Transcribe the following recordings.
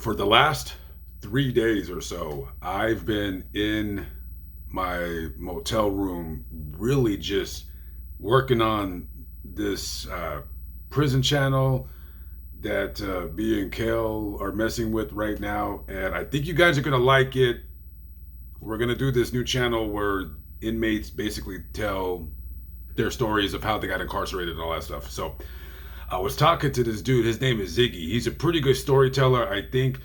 For the last 3 days or so, I've been in my motel room, really just working on this prison channel that B and Kale are messing with right now. And I think you guys are going to like it. We're going to do this new channel where inmates basically tell their stories of how they got incarcerated and all that stuff. So I was talking to this dude. His name is Ziggy. He's a pretty good storyteller. I think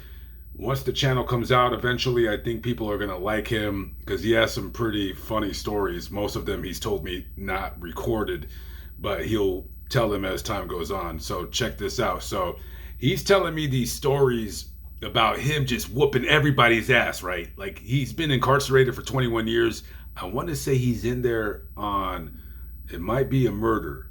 once the channel comes out eventually, I think people are going to like him because he has some pretty funny stories. Most of them he's told me not recorded, but he'll tell them as time goes on. So check this out. So he's telling me these stories about him just whooping everybody's ass, right? Like he's been incarcerated for 21 years. I want to say he's in there on, it might be a murder.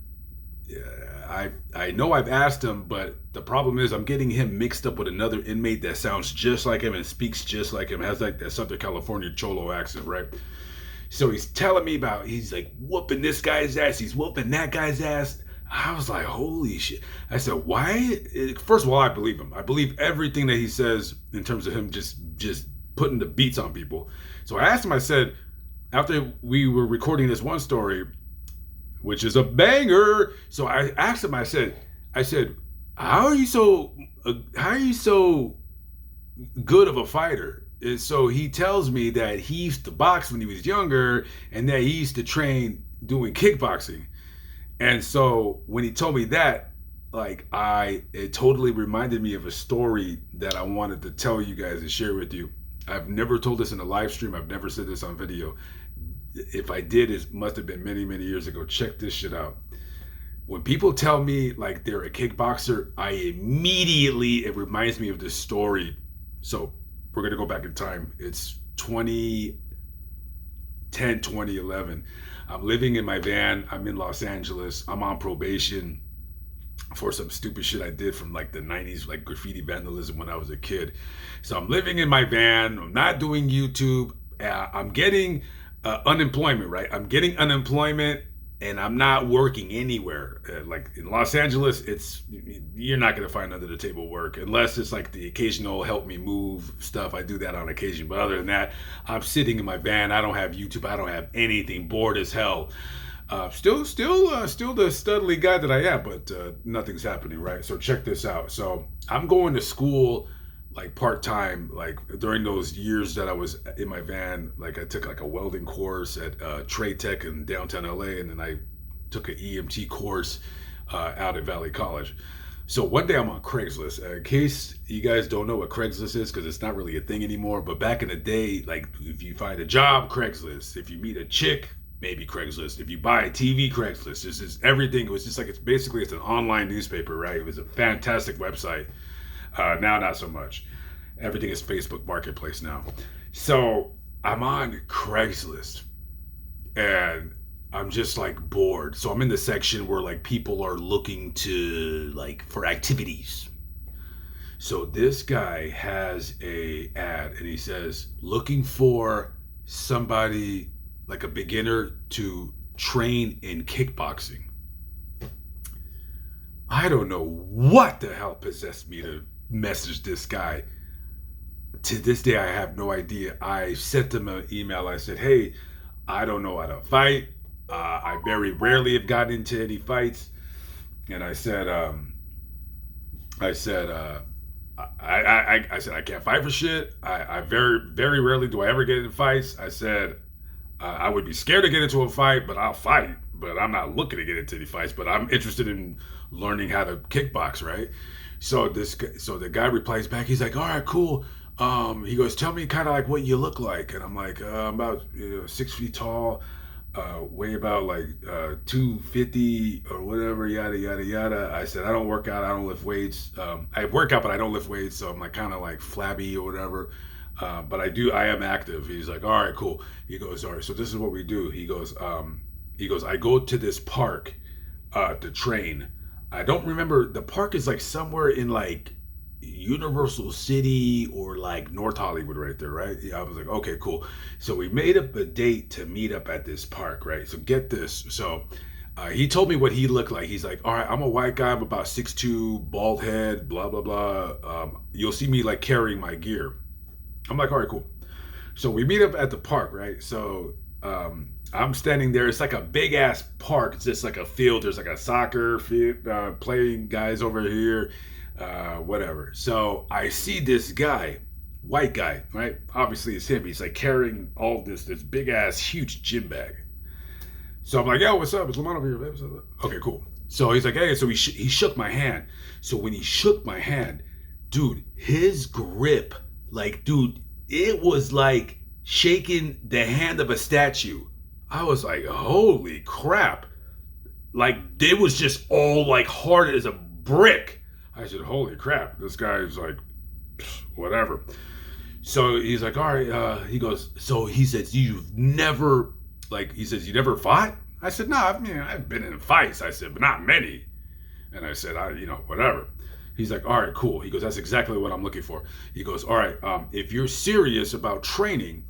I know I've asked him, but the problem is I'm getting him mixed up with another inmate that sounds just like him and speaks just like him, has like that Southern California Cholo accent, right? So he's telling me about, he's like whooping this guy's ass, he's whooping that guy's ass. I was like, holy shit. I said, why? First of all, I believe him. I believe everything that he says in terms of him just putting the beats on people. So I asked him, I said, after we were recording this one story, which is a banger. So I asked him, I said, how are you so good of a fighter? And so he tells me that he used to box when he was younger and that he used to train doing kickboxing. And so when he told me that, like it totally reminded me of a story that I wanted to tell you guys and share with you. I've never told this in a live stream. I've never said this on video. If I did, it must have been many, many years ago. Check this shit out. When people tell me like they're a kickboxer, it reminds me of this story. So we're going to go back in time. It's 2010, 2011. I'm living in my van. I'm in Los Angeles. I'm on probation for some stupid shit I did from like the 90s, like graffiti vandalism when I was a kid. So I'm living in my van. I'm not doing YouTube. I'm getting unemployment, right? I'm getting unemployment and I'm not working anywhere. Like in Los Angeles, you're not going to find under the table work unless it's like the occasional help me move stuff. I do that on occasion. But other than that, I'm sitting in my van. I don't have YouTube. I don't have anything. Bored as hell. Still the studly guy that I am, but nothing's happening, right? So check this out. So I'm going to school like part-time, like during those years that I was in my van. Like I took like a welding course at Trade Tech in downtown LA, and then I took an EMT course out at Valley College. So one day I'm on Craigslist. In case you guys don't know what Craigslist is, because it's not really a thing anymore, but back in the day, like if you find a job, Craigslist. If you meet a chick, maybe Craigslist. If you buy a TV, Craigslist. This is everything. It was just like, it's an online newspaper, right? It was a fantastic website. Now, not so much. Everything is Facebook Marketplace now. So I'm on Craigslist and I'm just like bored. So I'm in the section where like people are looking to like for activities. So this guy has a ad and he says, looking for somebody like a beginner to train in kickboxing. I don't know what the hell possessed me to message this guy. To this day, I have no idea. I sent him an email. I said, hey, I don't know how to fight. I very rarely have gotten into any fights. And I said, I can't fight for shit. I very, very rarely do I ever get into fights. I said, I would be scared to get into a fight, but I'll fight. But I'm not looking to get into any fights, but I'm interested in learning how to kickbox, right? So the guy replies back. He's like, all right, cool. He goes, tell me kind of like what you look like. And I'm like, I'm about 6 feet tall, weigh about like 250 or whatever, yada, yada, yada. I said, I don't work out. I don't lift weights. I work out, but I don't lift weights. So I'm like kind of like flabby or whatever. But I am active. He's like, all right, cool. He goes, all right, so this is what we do. He goes, I go to this park to train. I don't remember. The park is like somewhere in like Universal City or like North Hollywood right there, right? Yeah, I was like, okay, cool. So we made up a date to meet up at this park, right? So get this. So He told me what he looked like. He's like, all right, I'm a white guy. I'm about 6'2", bald head, blah, blah, blah. You'll see me like carrying my gear. I'm like, all right, cool. So we meet up at the park, right? So I'm standing there. It's like a big ass park. It's just like a field. There's like a soccer field, playing guys over here, whatever. So I see this guy, white guy, right? Obviously it's him. He's like carrying all this big ass huge gym bag. So I'm like, yo, what's up? It's Lamont over here, babe. Okay, cool. So he's like, hey, so he shook my hand. So when he shook my hand, dude, his grip, like, dude, it was like shaking the hand of a statue. I was like, holy crap. Like, it was just all like hard as a brick. I said, holy crap. This guy is like, whatever. So he's like, all right. He goes, so he says, you've never, like, he says, you never fought? I said, no, I've been in fights. I said, but not many. And I said, whatever. He's like, all right, cool. He goes, that's exactly what I'm looking for. He goes, all right, if you're serious about training,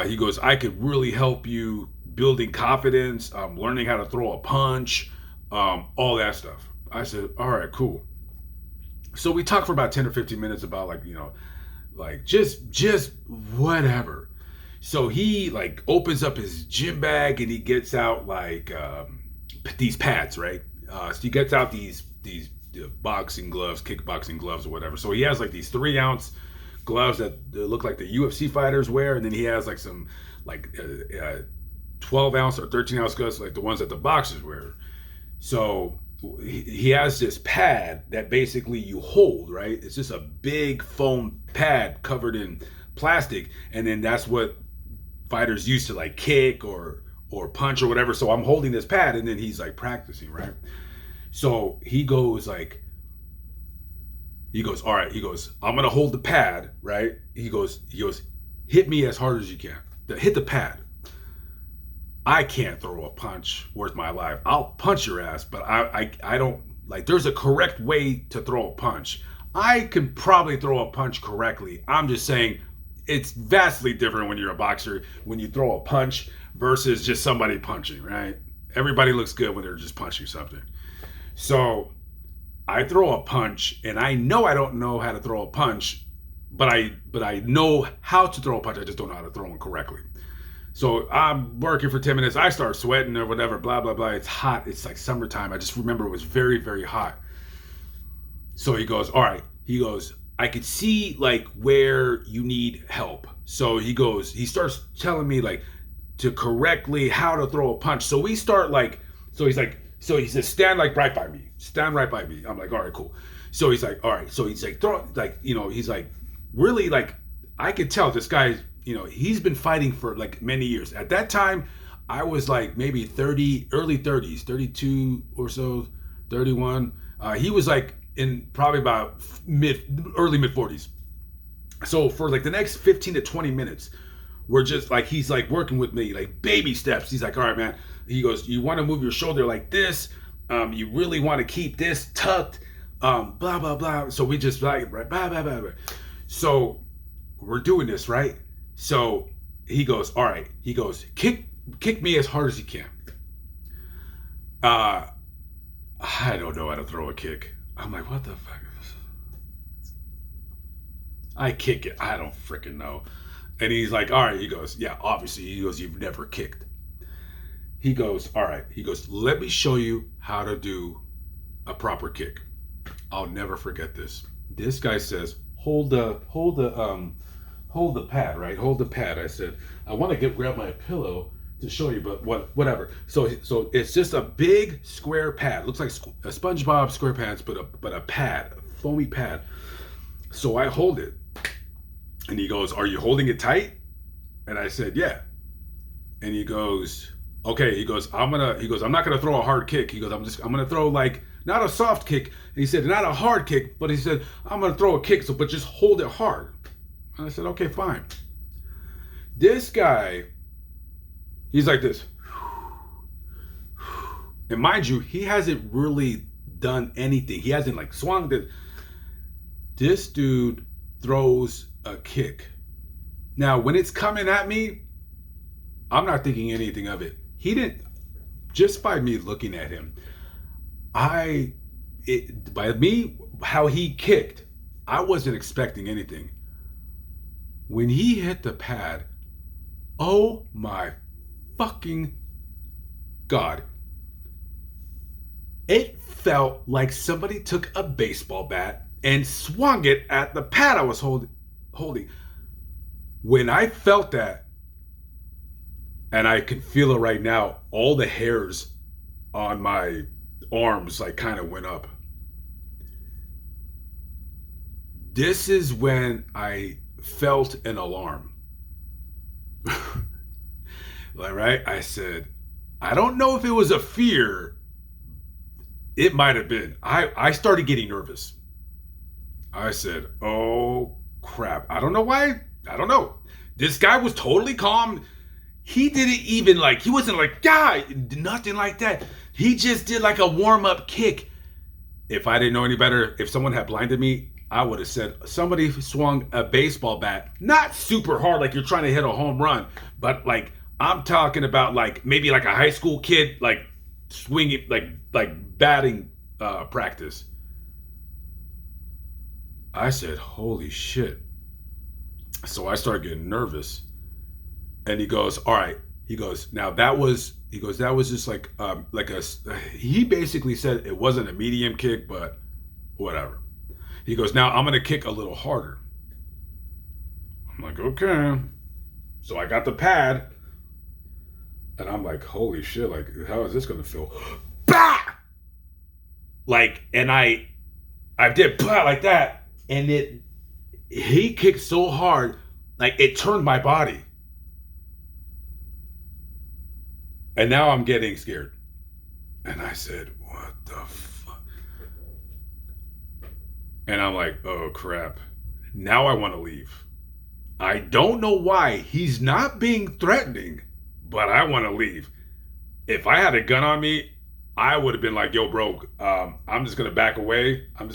he goes, I could really help you building confidence, learning how to throw a punch, all that stuff. I said, all right, cool. So we talked for about 10 or 15 minutes about like just whatever. So he like opens up his gym bag and he gets out like these pads, right? So he gets out these boxing gloves, kickboxing gloves or whatever. So he has like these 3-ounce gloves that look like the UFC fighters wear, and then he has like some like 12-ounce or 13-ounce gloves like the ones that the boxers wear. So he has this pad that basically you hold, right? It's just a big foam pad covered in plastic, and then that's what fighters use to like kick or punch or whatever. So I'm holding this pad, and then he's like practicing, right? So he goes, all right, he goes, I'm gonna hold the pad, right? He goes, hit me as hard as you can. Hit the pad. I can't throw a punch worth my life. I'll punch your ass, but I don't, like, there's a correct way to throw a punch. I can probably throw a punch correctly. I'm just saying it's vastly different when you're a boxer, when you throw a punch versus just somebody punching, right? Everybody looks good when they're just punching something. So I throw a punch, and I know I don't know how to throw a punch, but I know how to throw a punch. I just don't know how to throw one correctly. So I'm working for 10 minutes. I start sweating or whatever, blah, blah, blah. It's hot. It's like summertime. I just remember it was very, very hot. So he goes, all right. He goes, I could see like where you need help. So he starts telling me like to correctly how to throw a punch. So we start like, so he says, stand like right by me. Stand right by me. I'm like, all right, cool. So he's like, all right. So he's like, throw, like, he's like, really like, I could tell this guy, he's been fighting for like many years. At that time, I was like maybe 30, early 30s, 32 or so, 31. He was like in probably about early mid 40s. So for like the next 15 to 20 minutes, we're just like, he's like working with me, like baby steps. He's like, all right, man. He goes, you want to move your shoulder like this. You really want to keep this tucked, blah, blah, blah. So we just like, right, blah, blah, blah, blah. So we're doing this, right? So he goes, all right. He goes, kick me as hard as you can. I don't know how to throw a kick. I'm like, what the fuck? I kick it. I don't freaking know. And he's like, all right. He goes, yeah, obviously. He goes, you've never kicked. He goes, all right. He goes, let me show you how to do a proper kick. I'll never forget this. This guy says, hold the pad, right? Hold the pad. I said, I want to grab my pillow to show you, but whatever. So it's just a big square pad. Looks like a SpongeBob SquarePants, but a pad, a foamy pad. So I hold it, and he goes, "Are you holding it tight?" And I said, "Yeah." And he goes, "Okay." He goes, I'm not gonna throw a hard kick. He goes, I'm gonna throw like not a soft kick. And he said, not a hard kick, but he said, I'm gonna throw a kick, but just hold it hard. And I said, okay, fine. This guy, he's like this. And mind you, he hasn't really done anything. He hasn't like swung this. This dude throws a kick. Now, when it's coming at me, I'm not thinking anything of it. He didn't just by me looking at him, by me, how he kicked, I wasn't expecting anything. When he hit the pad, oh my fucking God. It felt like somebody took a baseball bat and swung it at the pad I was holding. When I felt that, and I can feel it right now, all the hairs on my arms like kind of went up. This is when I felt an alarm. Right? I said, I don't know if it was a fear. It might have been. I started getting nervous. I said, oh crap. I don't know why. I don't know. This guy was totally calm. He didn't even he wasn't like, God, nothing like that. He just did like a warm-up kick. If I didn't know any better, if someone had blinded me, I would have said somebody swung a baseball bat, not super hard like you're trying to hit a home run, but like I'm talking about like maybe like a high school kid like swinging like batting practice. I said, holy shit. So I started getting nervous. And he goes, all right. He goes, now that was just like he basically said it wasn't a medium kick, but whatever. He goes, now I'm going to kick a little harder. I'm like, okay. So I got the pad and I'm like, holy shit, like, how is this going to feel? Bah! Like, and I did bah like that. And he kicked so hard, like it turned my body. And now I'm getting scared. And I said, what the fuck? And I'm like, oh crap. Now I want to leave. I don't know why. He's not being threatening, but I want to leave. If I had a gun on me, I would have been like, yo, bro, I'm just going to back away. Have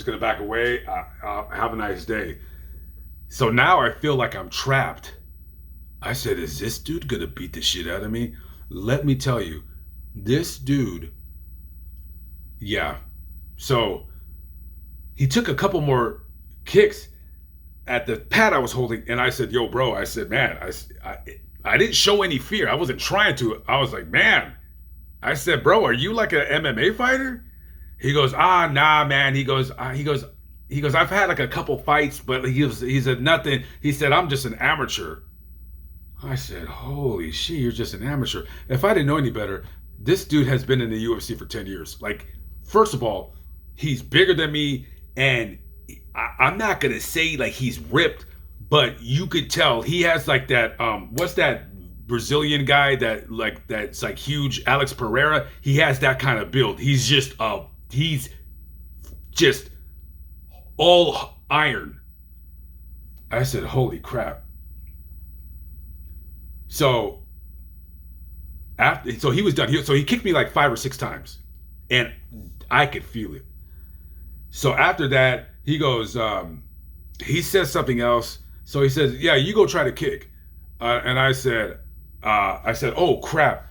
a nice day. So now I feel like I'm trapped. I said, is this dude going to beat the shit out of me? Let me tell you, this dude, yeah. So he took a couple more kicks at the pad I was holding, and I said, yo, bro, I said, man, I didn't show any fear. I wasn't trying to. I was like, man. I said, bro, are you like an MMA fighter? He goes, nah, man. He goes, I've had like a couple fights, but he said nothing. He said, I'm just an amateur. I said, holy shit, you're just an amateur. If I didn't know any better, this dude has been in the UFC for 10 years. Like, first of all, he's bigger than me, and I'm not going to say like he's ripped, but you could tell he has like that, what's that Brazilian guy that's like huge, Alex Pereira? He has that kind of build. He's just all iron. I said, holy crap. So he was done. So he kicked me like 5 or 6 times, and I could feel it. So after that, he goes, he says something else. So he says, yeah, you go try to kick. And I said, oh crap.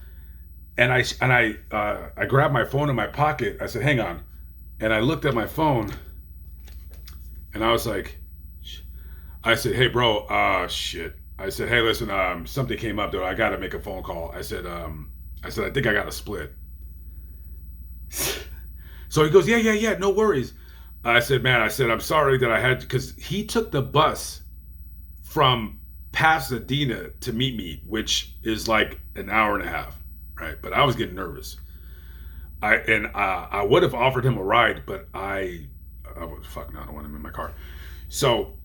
And I grabbed my phone in my pocket. I said, hang on. And I looked at my phone, and I was like, I said, hey bro, shit. I said, hey, listen, something came up though. I got to make a phone call. I said, I think I got a split. So he goes, yeah, no worries. I said, man, I'm sorry that I had to, because he took the bus from Pasadena to meet me, which is like an hour and a half, right? But I was getting nervous. I would have offered him a ride, but I was, fuck no, I don't want him in my car. So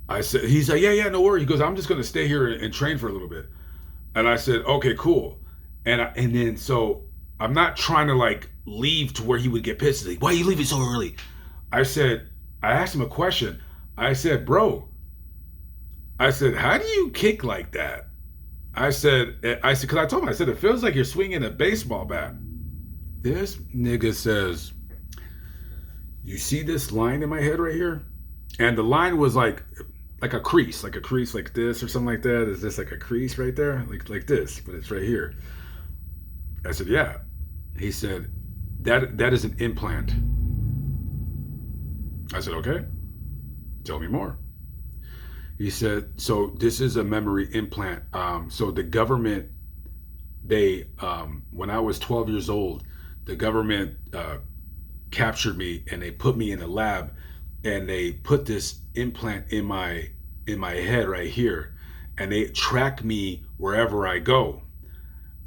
I said, he's like, yeah, no worry. He goes, I'm just going to stay here and train for a little bit. And I said, okay, cool. And then, so I'm not trying to like leave to where he would get pissed. He's like, why are you leaving so early? I asked him a question. I said, bro, how do you kick like that? I said, because I told him, I said, it feels like you're swinging a baseball bat. This nigga says, you see this line in my head right here? And the line was like a crease like this or something like that. Is this like a crease right there? Like this, but it's right here. I said, yeah. He said, that is an implant. I said, okay, tell me more. He said, so this is a memory implant. So the government, when I was 12 years old, the government captured me and they put me in a lab and they put this implant in my head right here, and they track me wherever I go.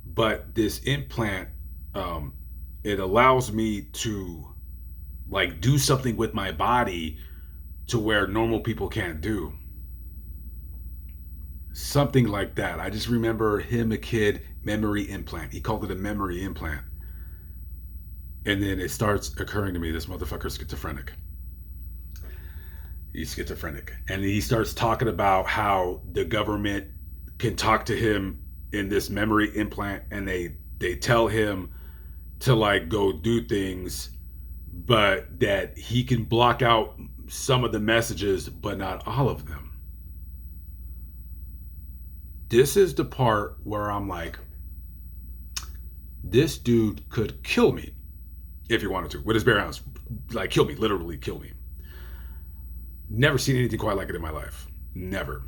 But this implant, it allows me to like do something with my body to where normal people can't do. Something like that. I just remember him, a kid, memory implant. He called it a memory implant. And then it starts occurring to me, this motherfucker's schizophrenic. He's schizophrenic. And he starts talking about how the government can talk to him in this memory implant, and they tell him to like go do things, but that he can block out some of the messages, but not all of them. This is the part where I'm like, this dude could kill me if he wanted to, with his bare hands, like kill me, literally kill me. Never seen anything quite like it in my life. Never.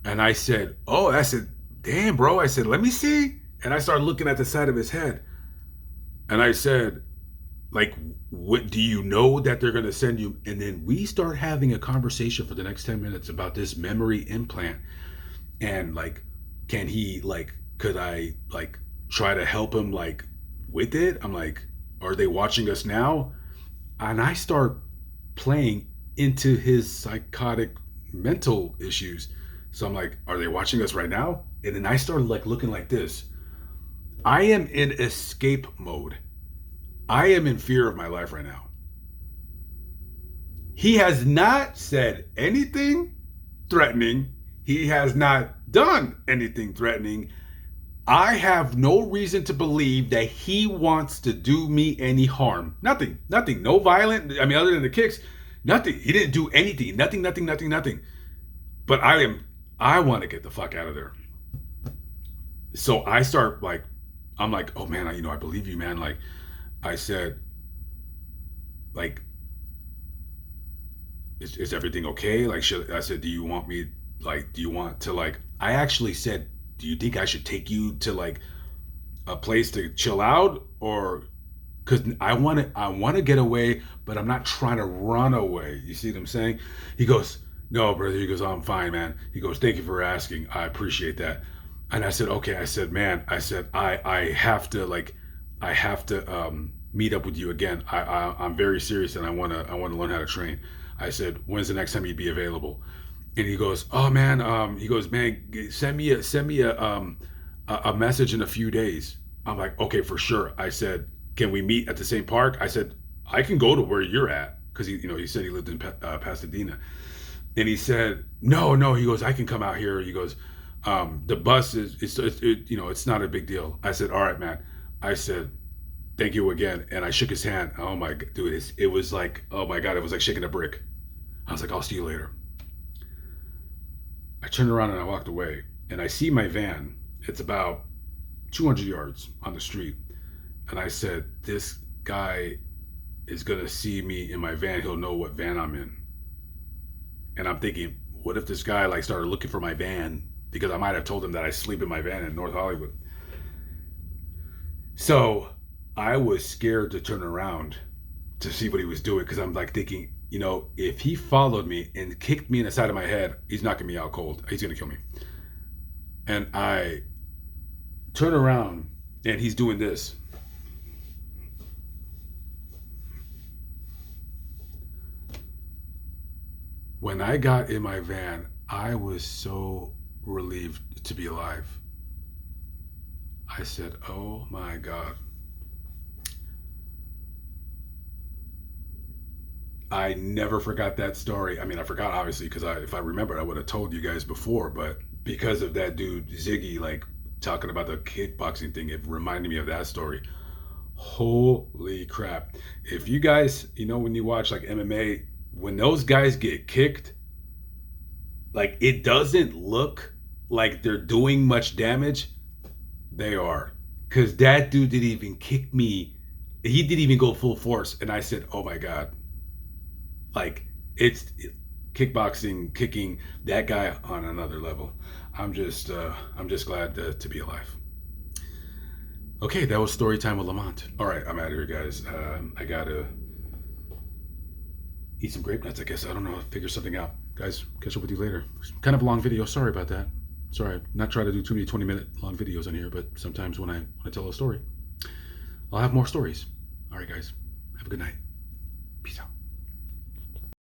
And I said, damn, bro. I said, let me see. And I started looking at the side of his head. And I said, like, what do you know that they're going to send you? And then we start having a conversation for the next 10 minutes about this memory implant. And like, can he, like, could I like try to help him like with it? I'm like, are they watching us now? And I start playing into his psychotic mental issues. So I'm like, are they watching us right now? And then I started like looking like this. I am in escape mode. I am in fear of my life right now. He has not said anything threatening. He has not done anything threatening. I have no reason to believe that he wants to do me any harm. Nothing. No violent. I mean, other than the kicks, nothing. He didn't do anything. Nothing. But I want to get the fuck out of there. So I start like, I'm like, oh man, I believe you, man. Like I said, like, is everything okay? Like, I said, do you want to like, I actually said, do you think I should take you to like a place to chill out? Or, cause I want to get away, but I'm not trying to run away. You see what I'm saying? He goes, no, brother. He goes, oh, I'm fine, man. He goes, thank you for asking. I appreciate that. And I said, okay. I said, man, I have to meet up with you again. I'm very serious, and I want to learn how to train. I said, when's the next time you'd be available? And he goes, oh man, send me a message in a few days. I'm like, okay, for sure. I said, can we meet at the same park? I said, I can go to where you're at, because he said he lived in Pasadena. And he said, no. He goes, I can come out here. He goes, the bus it's not a big deal. I said, all right, man. I said, thank you again. And I shook his hand. Oh my God, dude, it was like, oh my God, it was like shaking a brick. I was like, I'll see you later. I turned around and I walked away, and I see my van. It's about 200 yards on the street. And I said, this guy is going to see me in my van. He'll know what van I'm in. And I'm thinking, what if this guy like started looking for my van? Because I might have told him that I sleep in my van in North Hollywood. So I was scared to turn around to see what he was doing, because I'm like thinking, if he followed me and kicked me in the side of my head, he's knocking me out cold. He's going to kill me. And I turn around and he's doing this. When I got in my van, I was so relieved to be alive. I said, oh my God. I never forgot that story. I mean, I forgot, obviously, because if I remembered, I would have told you guys before. But because of that dude, Ziggy, like talking about the kickboxing thing, it reminded me of that story. Holy crap. If you guys, when you watch like MMA, when those guys get kicked, like it doesn't look like they're doing much damage. They are. because that dude didn't even kick me. He didn't even go full force, and I said, "Oh my god!" Like it's kickboxing, kicking that guy on another level. I'm just glad to be alive. Okay, that was story time with Lamont. All right, I'm out of here, guys. I gotta eat some grape nuts, I guess. I don't know. Figure something out. Guys, catch up with you later. Kind of a long video. Sorry about that. Sorry, not trying to do too many 20-minute long videos on here, but sometimes when I tell a story, I'll have more stories. All right, guys. Have a good night.